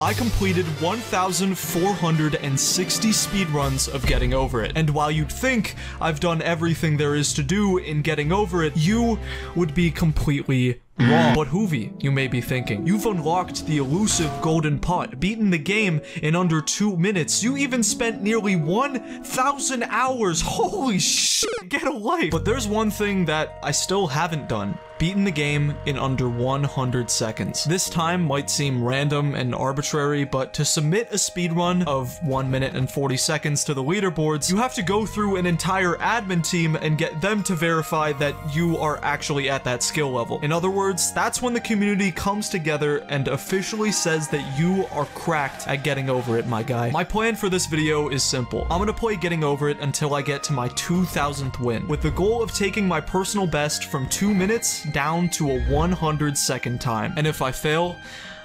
I completed 1,460 speedruns of getting over it. And while you'd think I've done everything there is to do in getting over it, you would be completely wrong. But Hoovy, you may be thinking, you've unlocked the elusive golden pot, beaten the game in under 2 minutes. You even spent nearly 1,000 hours. Holy shit, get a life. But there's one thing that I still haven't done. Beaten the game in under 100 seconds. This time might seem random and arbitrary, but to submit a speedrun of 1 minute and 40 seconds to the leaderboards, you have to go through an entire admin team and get them to verify that you are actually at that skill level. In other words, that's when the community comes together and officially says that you are cracked at getting over it, my guy. My plan for this video is simple. I'm gonna play getting over it until I get to my 2,000th win, with the goal of taking my personal best from 2 minutes down to a 100-second time. And if I fail,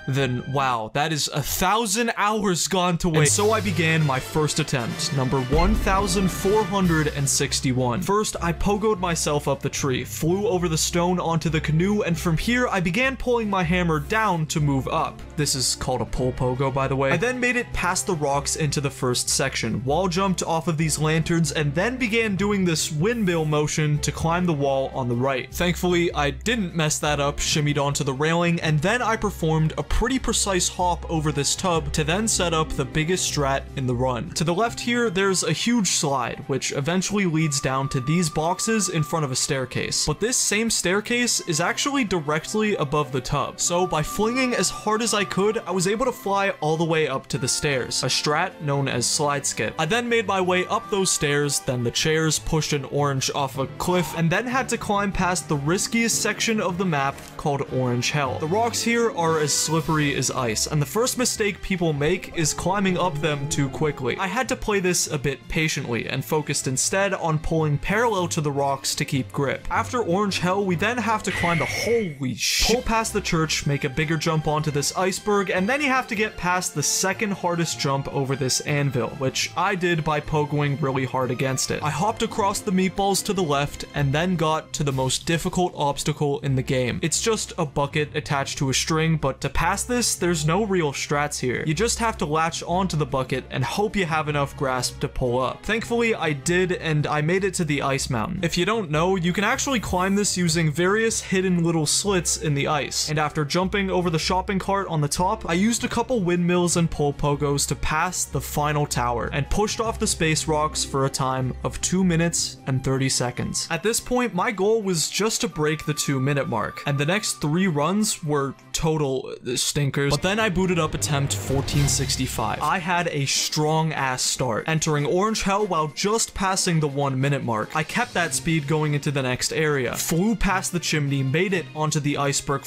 then wow, that is 1,000 hours gone to waste. And so I began my first attempt, number 1,461. First, I pogoed myself up the tree, flew over the stone onto the canoe, and from here, I began pulling my hammer down to move up. This is called a pull pogo, by the way. I then made it past the rocks into the first section, wall jumped off of these lanterns, and then began doing this windmill motion to climb the wall on the right. Thankfully, I didn't mess that up, shimmied onto the railing, and then I performed a pretty precise hop over this tub to then set up the biggest strat in the run. To the left here, there's a huge slide, which eventually leads down to these boxes in front of a staircase. But this same staircase is actually directly above the tub. So by flinging as hard as I could, I was able to fly all the way up to the stairs, a strat known as slide skip. I then made my way up those stairs, then the chairs pushed an orange off a cliff, and then had to climb past the riskiest section of the map called Orange Hell. The rocks here are as slippery as ice, and the first mistake people make is climbing up them too quickly. I had to play this a bit patiently and focused instead on pulling parallel to the rocks to keep grip. After Orange Hell, we then have to climb the holy shit, pull past the church, make a bigger jump onto this iceberg, and then you have to get past the second hardest jump over this anvil, which I did by pogoing really hard against it. I hopped across the meatballs to the left and then got to the most difficult obstacle in the game. It's just a bucket attached to a string, but to pass this, there's no real strats here. You just have to latch onto the bucket and hope you have enough grasp to pull up. Thankfully, I did, and I made it to the ice mountain. If you don't know, you can actually climb this using various hidden little slits in the ice. And after jumping over the shopping cart on the top, I used a couple windmills and pull pogos to pass the final tower, and pushed off the space rocks for a time of 2 minutes and 30 seconds. At this point, my goal was just to break the 2-minute mark, and the next 3 runs were total stinkers. But then I booted up attempt 1465. I had a strong ass start, entering Orange Hell while just passing the 1-minute mark. I kept that speed going into the next area, flew past the chimney, made it onto the iceberg,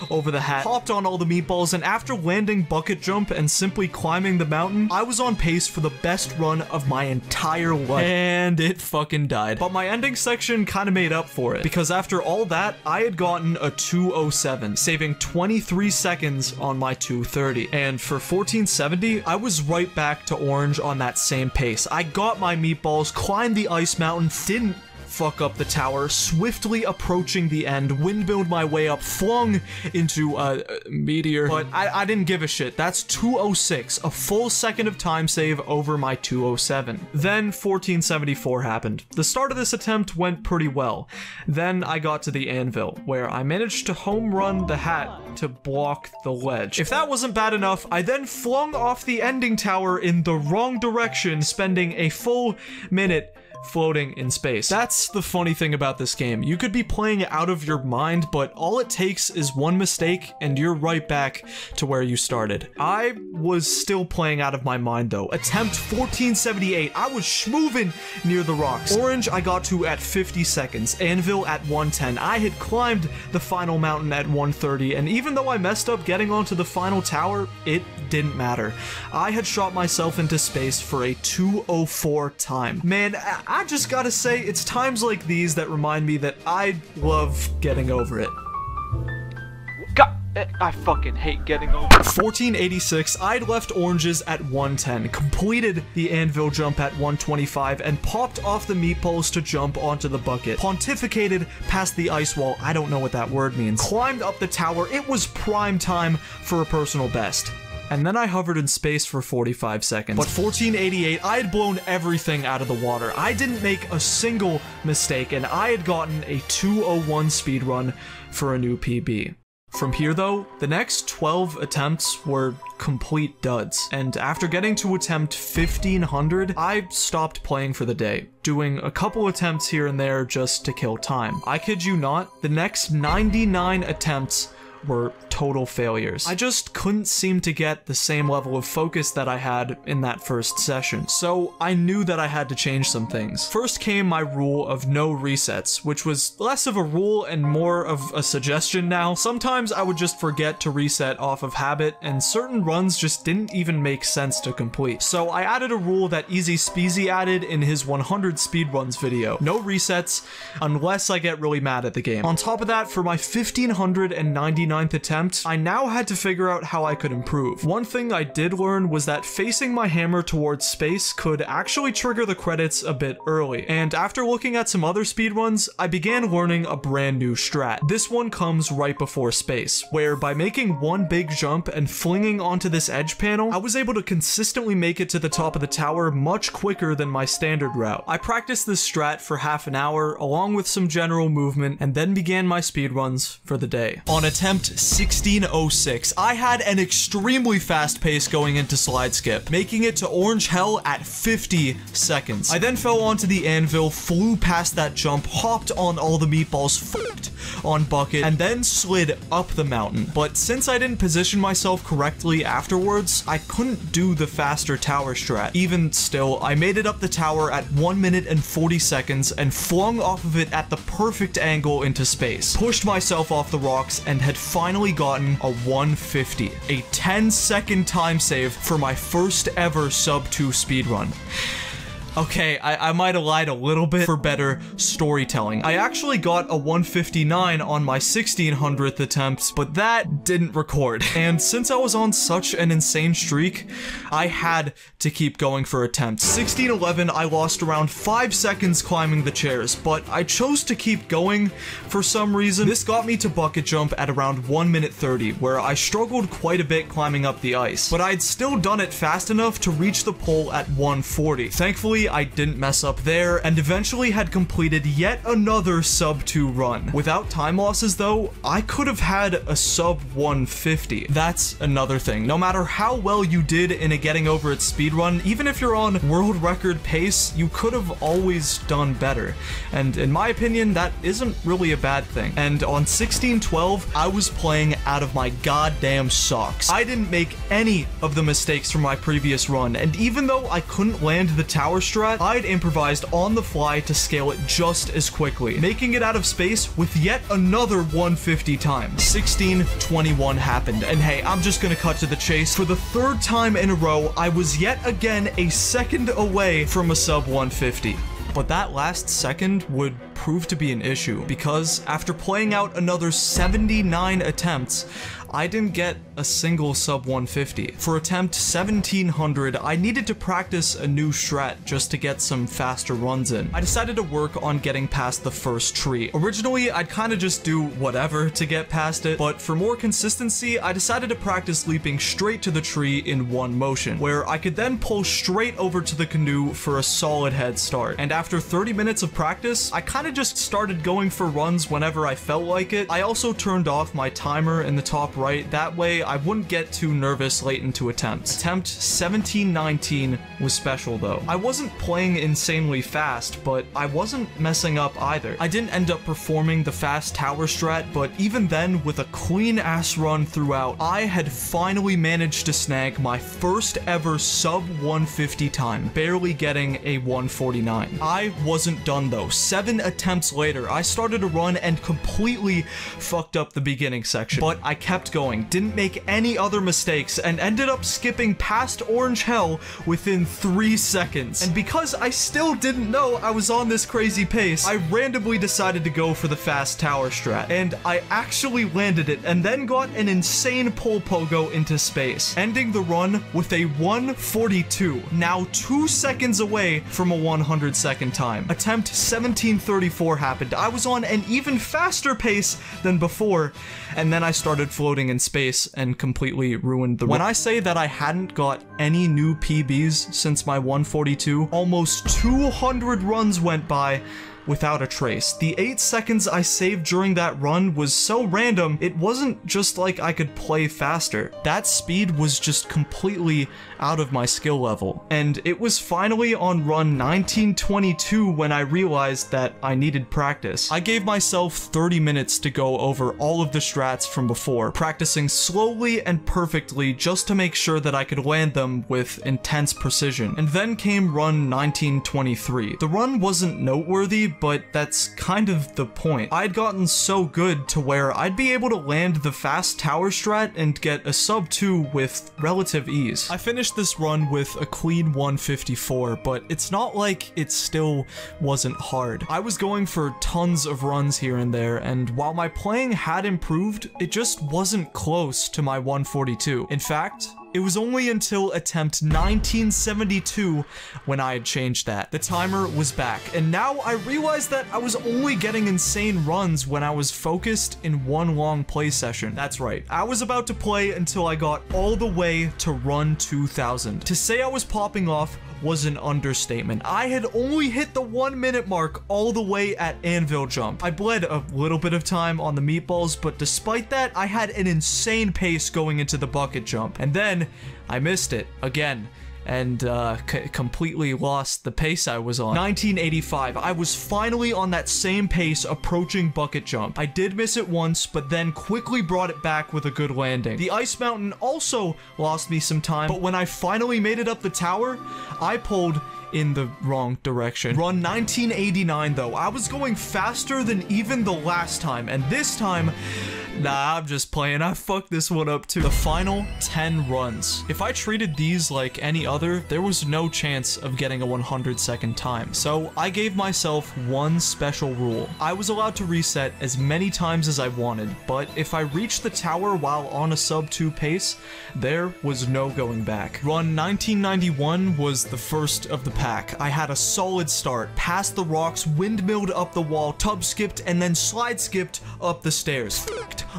over the hat, hopped on all the meatballs, and after landing bucket jump and simply climbing the mountain, I was on pace for the best run of my entire life. And it fucking died. But my ending section kind of made up for it, because after all that, I had gotten a 207, saving 23 seconds on my 230. And for 1470, I was right back to orange on that same pace. I got my meatballs, climbed the ice mountain, didn't fuck up the tower, swiftly approaching the end, windmilled my way up, flung into a meteor, but I didn't give a shit. That's 206, a full second of time save over my 207. Then 1474 happened. The start of this attempt went pretty well. Then I got to the anvil, where I managed to home run the hat to block the ledge. If that wasn't bad enough, I then flung off the ending tower in the wrong direction, spending a full minute floating in space. That's the funny thing about this game. You could be playing out of your mind, but all it takes is one mistake and you're right back to where you started. I was still playing out of my mind though. Attempt 1478. I was schmoovin' near the rocks. Orange I got to at 50 seconds. Anvil at 110. I had climbed the final mountain at 130, and even though I messed up getting onto the final tower, it didn't matter. I had shot myself into space for a 204 time. Man, I just gotta say, it's times like these that remind me that I love getting over it. God, I fucking hate getting over it. 1486, I'd left oranges at 110, completed the anvil jump at 125, and popped off the meatballs to jump onto the bucket. Pontificated past the ice wall, I don't know what that word means. Climbed up the tower, it was prime time for a personal best. and then I hovered in space for 45 seconds. But 1488, I had blown everything out of the water. I didn't make a single mistake, and I had gotten a 2:01 speedrun for a new PB. From here though, the next 12 attempts were complete duds, and after getting to attempt 1500, I stopped playing for the day, doing a couple attempts here and there just to kill time. I kid you not, the next 99 attempts were total failures. I just couldn't seem to get the same level of focus that I had in that first session, so I knew that I had to change some things. First came my rule of no resets, which was less of a rule and more of a suggestion now. Sometimes I would just forget to reset off of habit, and certain runs just didn't even make sense to complete. So I added a rule that Easy Speezy added in his 100 speedruns video. No resets unless I get really mad at the game. On top of that, for my 1599th attempt, I now had to figure out how I could improve. One thing I did learn was that facing my hammer towards space could actually trigger the credits a bit early, and after looking at some other speedruns, I began learning a brand new strat. This one comes right before space, where by making one big jump and flinging onto this edge panel, I was able to consistently make it to the top of the tower much quicker than my standard route. I practiced this strat for half an hour, along with some general movement, and then began my speedruns for the day. On attempt 1606, I had an extremely fast pace going into slide skip, making it to orange hell at 50 seconds. I then fell onto the anvil, flew past that jump, hopped on all the meatballs, fucked on bucket, and then slid up the mountain. But since I didn't position myself correctly afterwards, I couldn't do the faster tower strat. Even still, I made it up the tower at 1 minute and 40 seconds and flung off of it at the perfect angle into space, pushed myself off the rocks, and had finally gotten a 150, a 10-second time save for my first ever sub 2 speedrun. Okay, I might have lied a little bit for better storytelling. I actually got a 159 on my 1600th attempt, but that didn't record. And since I was on such an insane streak, I had to keep going for attempts. 1611, I lost around 5 seconds climbing the chairs, but I chose to keep going for some reason. This got me to bucket jump at around 1 minute 30, where I struggled quite a bit climbing up the ice, but I'd still done it fast enough to reach the pole at 140. Thankfully, I didn't mess up there, and eventually had completed yet another sub 2 run. Without time losses though, I could have had a sub 150. That's another thing. No matter how well you did in a getting over it speedrun, even if you're on world record pace, you could have always done better. And in my opinion, that isn't really a bad thing. And on 1612, I was playing out of my goddamn socks. I didn't make any of the mistakes from my previous run, and even though I couldn't land the tower strat, I'd improvised on the fly to scale it just as quickly, making it out of space with yet another 150 times. 1621 happened, and hey, I'm just gonna cut to the chase. For the third time in a row, I was yet again a second away from a sub 150. But that last second would prove to be an issue, because after playing out another 79 attempts, I didn't get a single sub 150. For attempt 1700, I needed to practice a new strat just to get some faster runs in. I decided to work on getting past the first tree. Originally, I'd kind of just do whatever to get past it, but for more consistency, I decided to practice leaping straight to the tree in one motion, where I could then pull straight over to the canoe for a solid head start. And after 30 minutes of practice, I kind of just started going for runs whenever I felt like it. I also turned off my timer in the top right, that way I wouldn't get too nervous late into attempts. Attempt 1719 was special though. I wasn't playing insanely fast, but I wasn't messing up either. I didn't end up performing the fast tower strat, but even then, with a clean ass run throughout, I had finally managed to snag my first ever sub 150 time, barely getting a 149. I wasn't done though. 7 attempts later, I started a run and completely fucked up the beginning section, but I kept going, didn't make any other mistakes, and ended up skipping past orange hell within 3 seconds. And because I still didn't know I was on this crazy pace, I randomly decided to go for the fast tower strat, and I actually landed it, and then got an insane pole pogo into space, ending the run with a 142, now 2 seconds away from a 100 second time. Attempt 1734 144 happened. I was on an even faster pace than before, and then I started floating in space and completely ruined the run. When I say that I hadn't got any new PBs since my 142, almost 200 runs went by without a trace. The 8 seconds I saved during that run was so random, it wasn't just like I could play faster. That speed was just completely out of my skill level. And it was finally on run 1922 when I realized that I needed practice. I gave myself 30 minutes to go over all of the strats from before, practicing slowly and perfectly just to make sure that I could land them with intense precision. And then came run 1923. The run wasn't noteworthy, but that's kind of the point. I'd gotten so good to where I'd be able to land the fast tower strat and get a sub 2 with relative ease. I finished this run with a clean 154, but it's not like it still wasn't hard. I was going for tons of runs here and there, and while my playing had improved, it just wasn't close to my 142. In fact, it was only until attempt 1972 when I had changed that. The timer was back, and now I realized that I was only getting insane runs when I was focused in one long play session. That's right, I was about to play until I got all the way to run 2000. To say I was popping off was an understatement. I had only hit the 1 minute mark all the way at anvil jump. I bled a little bit of time on the meatballs, but despite that, I had an insane pace going into the bucket jump. And then I missed it again and completely lost the pace I was on. 1985, I was finally on that same pace approaching bucket jump. I did miss it once, but then quickly brought it back with a good landing. The ice mountain also lost me some time, but when I finally made it up the tower, I pulled in the wrong direction. Run 1989 though, I was going faster than even the last time, and this time, nah, I'm just playing. I fucked this one up too. The final 10 runs. If I treated these like any other, there was no chance of getting a 100-second time. So I gave myself one special rule. I was allowed to reset as many times as I wanted, but if I reached the tower while on a sub 2 pace, there was no going back. Run 1991 was the first of the pack. I had a solid start, passed the rocks, windmilled up the wall, tub skipped, and then slide skipped up the stairs.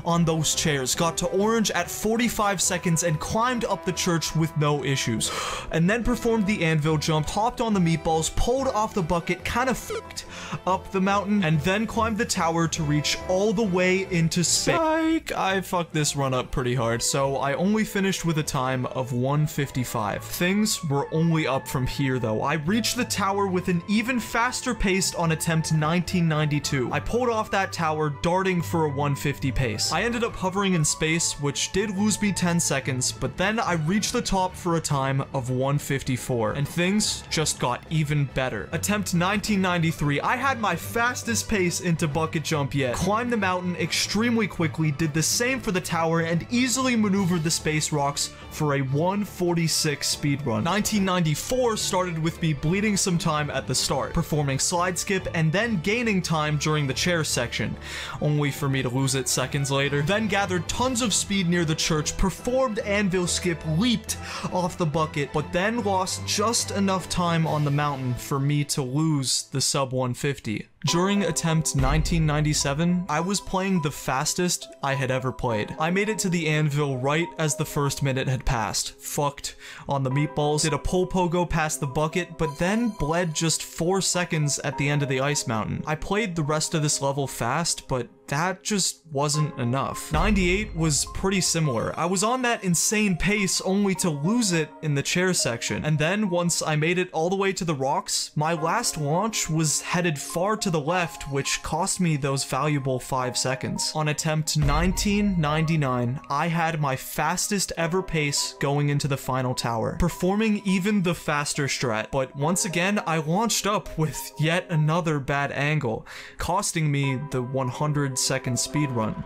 On those chairs, got to orange at 45 seconds and climbed up the church with no issues. And then performed the anvil jump, hopped on the meatballs, pulled off the bucket, kind of fucked up the mountain, and then climbed the tower to reach all the way into space. Psych! I fucked this run up pretty hard, so I only finished with a time of 155. Things were only up from here though. I reached the tower with an even faster pace on attempt 1992. I pulled off that tower, darting for a 150 pace. I ended up hovering in space, which did lose me 10 seconds, but then I reached the top for a time of 154, and things just got even better. Attempt 1993, I had my fastest pace into bucket jump yet. Climbed the mountain extremely quickly, did the same for the tower, and easily maneuvered the space rocks for a 146 speedrun. 1994 started with me bleeding some time at the start, performing slide skip and then gaining time during the chair section, only for me to lose it seconds later. Then gathered tons of speed near the church, performed anvil skip, leaped off the bucket, but then lost just enough time on the mountain for me to lose the sub 150. During attempt 1997, I was playing the fastest I had ever played. I made it to the anvil right as the first minute had passed. Fucked on the meatballs, did a pull pogo past the bucket, but then bled just 4 seconds at the end of the ice mountain. I played the rest of this level fast, but that just wasn't enough. 98 was pretty similar. I was on that insane pace only to lose it in the chair section. And then once I made it all the way to the rocks, my last launch was headed far to the left, which cost me those valuable 5 seconds. On attempt 1999, I had my fastest ever pace going into the final tower, performing even the faster strat. But once again, I launched up with yet another bad angle, costing me the 100-second speedrun.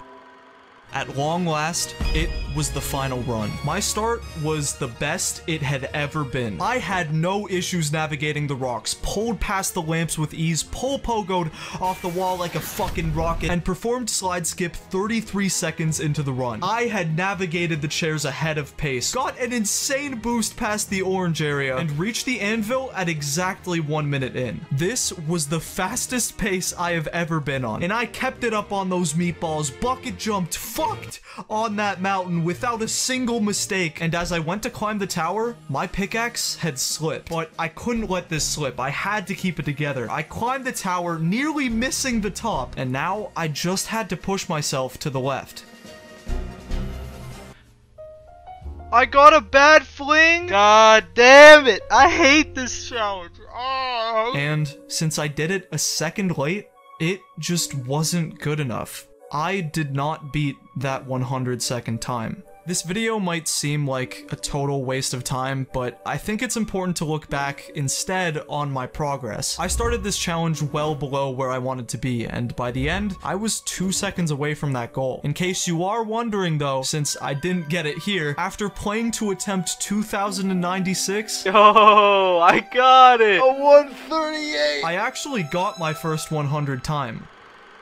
At long last, it was the final run. My start was the best it had ever been. I had no issues navigating the rocks, pulled past the lamps with ease, pogoed off the wall like a fucking rocket, and performed slide skip 33 seconds into the run. I had navigated the chairs ahead of pace, got an insane boost past the orange area, and reached the anvil at exactly 1 minute in. This was the fastest pace I have ever been on, and I kept it up on those meatballs, bucket jumped, fucked on that mountain without a single mistake. And as I went to climb the tower, my pickaxe had slipped, but I couldn't let this slip. I had to keep it together. I climbed the tower, nearly missing the top, and now I just had to push myself to the left. I got a bad fling? God damn it! I hate this challenge. Oh. And since I did it a second late, it just wasn't good enough. I did not beat that 100-second time. This video might seem like a total waste of time, but I think it's important to look back instead on my progress. I started this challenge well below where I wanted to be, and by the end, I was 2 seconds away from that goal. In case you are wondering though, since I didn't get it here, after playing to attempt 2096, Oh, I got it! A 138! I actually got my first 100 time.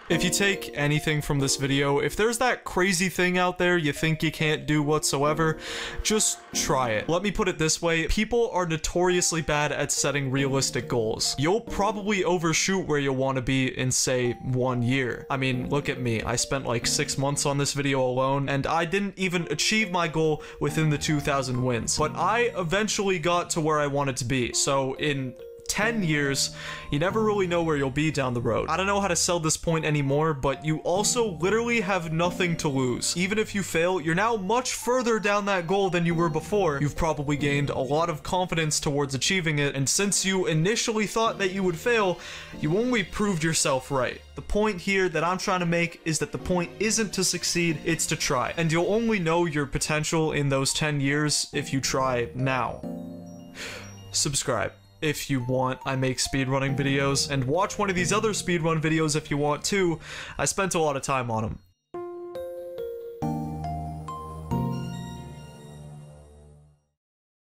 If you take anything from this video, if there's that crazy thing out there you think you can't do whatsoever, just try it. Let me put it this way, people are notoriously bad at setting realistic goals. You'll probably overshoot where you want to be in, say, 1 year. I mean, look at me, I spent like 6 months on this video alone, and I didn't even achieve my goal within the 2,000 wins. But I eventually got to where I wanted to be, so in 10 years, you never really know where you'll be down the road. I don't know how to sell this point anymore, but you also literally have nothing to lose. Even if you fail, you're now much further down that goal than you were before. You've probably gained a lot of confidence towards achieving it, and since you initially thought that you would fail, you only proved yourself right. The point here that I'm trying to make is that the point isn't to succeed, it's to try. And you'll only know your potential in those 10 years if you try now. Subscribe if you want. I make speedrunning videos, and watch one of these other speedrun videos if you want too. I spent a lot of time on them.